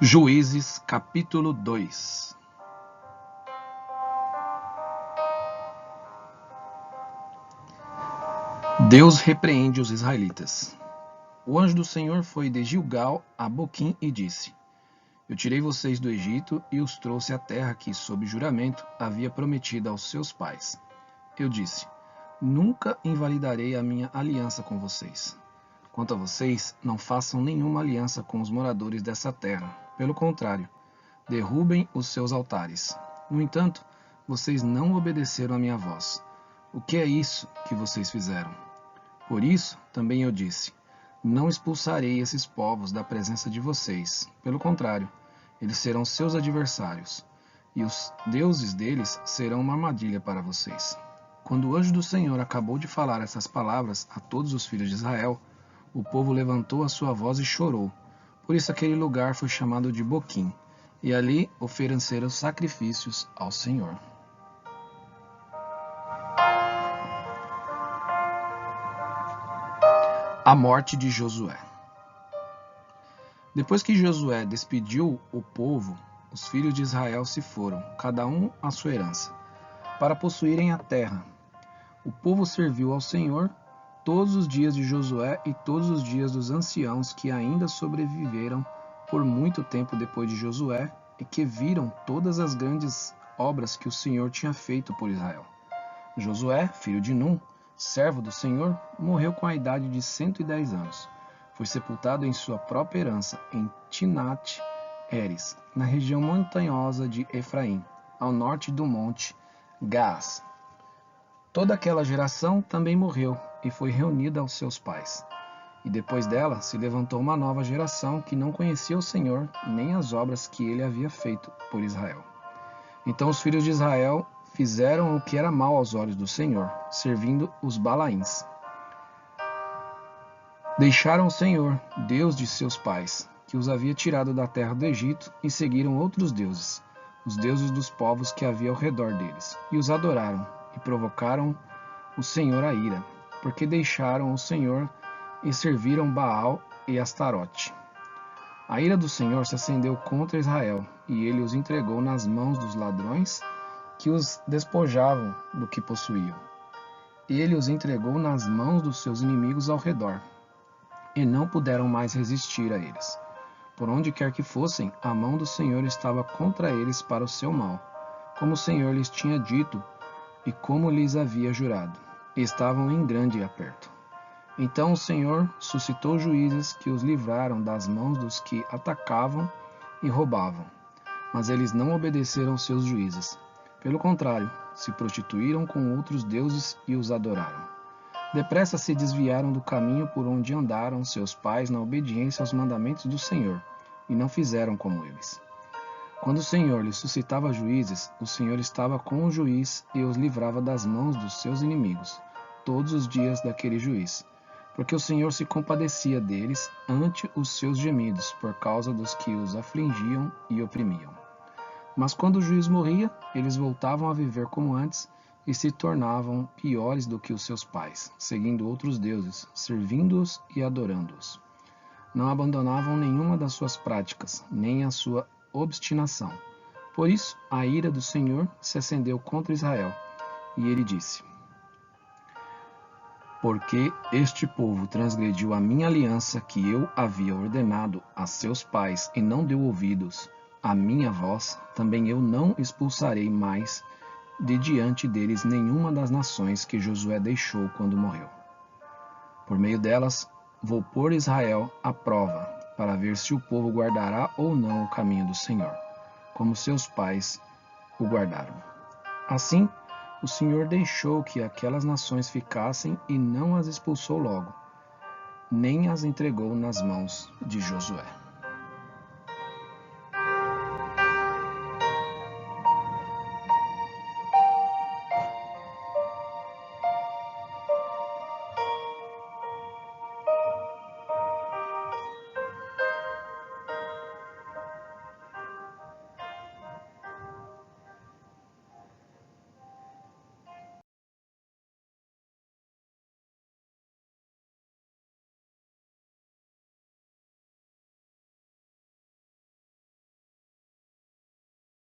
Juízes capítulo 2. Deus repreende os israelitas. O anjo do Senhor foi de Gilgal a Boquim e disse: Eu tirei vocês do Egito e os trouxe à terra que, sob juramento, havia prometido aos seus pais. Eu disse: Nunca invalidarei a minha aliança com vocês. Quanto a vocês, não façam nenhuma aliança com os moradores dessa terra. Pelo contrário, derrubem os seus altares. No entanto, vocês não obedeceram à minha voz. O que é isso que vocês fizeram? Por isso, também eu disse: Não expulsarei esses povos da presença de vocês. Pelo contrário, eles serão seus adversários, e os deuses deles serão uma armadilha para vocês. Quando o anjo do Senhor acabou de falar essas palavras a todos os filhos de Israel, o povo levantou a sua voz e chorou. Por isso aquele lugar foi chamado de Boquim, e ali ofereceram sacrifícios ao Senhor. A morte de Josué. Depois que Josué despediu o povo, os filhos de Israel se foram, cada um à sua herança, para possuírem a terra. O povo serviu ao Senhor todos os dias de Josué e todos os dias dos anciãos que ainda sobreviveram por muito tempo depois de Josué e que viram todas as grandes obras que o Senhor tinha feito por Israel. Josué, filho de Num, servo do Senhor, morreu com a idade de 110 anos. Foi sepultado em sua própria herança, em Timnat-Heres, na região montanhosa de Efraim, ao norte do monte Gaás. Toda aquela geração também morreu e foi reunida aos seus pais. E depois dela se levantou uma nova geração que não conhecia o Senhor nem as obras que ele havia feito por Israel. Então os filhos de Israel fizeram o que era mal aos olhos do Senhor, servindo os Balaíns. Deixaram o Senhor, Deus de seus pais, que os havia tirado da terra do Egito, e seguiram outros deuses, os deuses dos povos que havia ao redor deles, e os adoraram, e provocaram o Senhor a ira, porque deixaram o Senhor e serviram Baal e Astarote. A ira do Senhor se acendeu contra Israel, e ele os entregou nas mãos dos ladrões que os despojavam do que possuíam. Ele os entregou nas mãos dos seus inimigos ao redor, e não puderam mais resistir a eles. Por onde quer que fossem, a mão do Senhor estava contra eles para o seu mal, como o Senhor lhes tinha dito e como lhes havia jurado, e estavam em grande aperto. Então o Senhor suscitou juízes que os livraram das mãos dos que atacavam e roubavam. Mas eles não obedeceram seus juízes. Pelo contrário, se prostituíram com outros deuses e os adoraram. Depressa se desviaram do caminho por onde andaram seus pais na obediência aos mandamentos do Senhor, e não fizeram como eles. Quando o Senhor lhes suscitava juízes, o Senhor estava com o juiz e os livrava das mãos dos seus inimigos, todos os dias daquele juiz, porque o Senhor se compadecia deles ante os seus gemidos, por causa dos que os afligiam e oprimiam. Mas quando o juiz morria, eles voltavam a viver como antes e se tornavam piores do que os seus pais, seguindo outros deuses, servindo-os e adorando-os. Não abandonavam nenhuma das suas práticas, nem a sua obstinação. Por isso, a ira do Senhor se acendeu contra Israel, e ele disse: Porque este povo transgrediu a minha aliança que eu havia ordenado a seus pais e não deu ouvidos à minha voz, também eu não expulsarei mais de diante deles nenhuma das nações que Josué deixou quando morreu. Por meio delas, vou pôr Israel à prova, para ver se o povo guardará ou não o caminho do Senhor, como seus pais o guardaram. Assim, o Senhor deixou que aquelas nações ficassem e não as expulsou logo, nem as entregou nas mãos de Josué.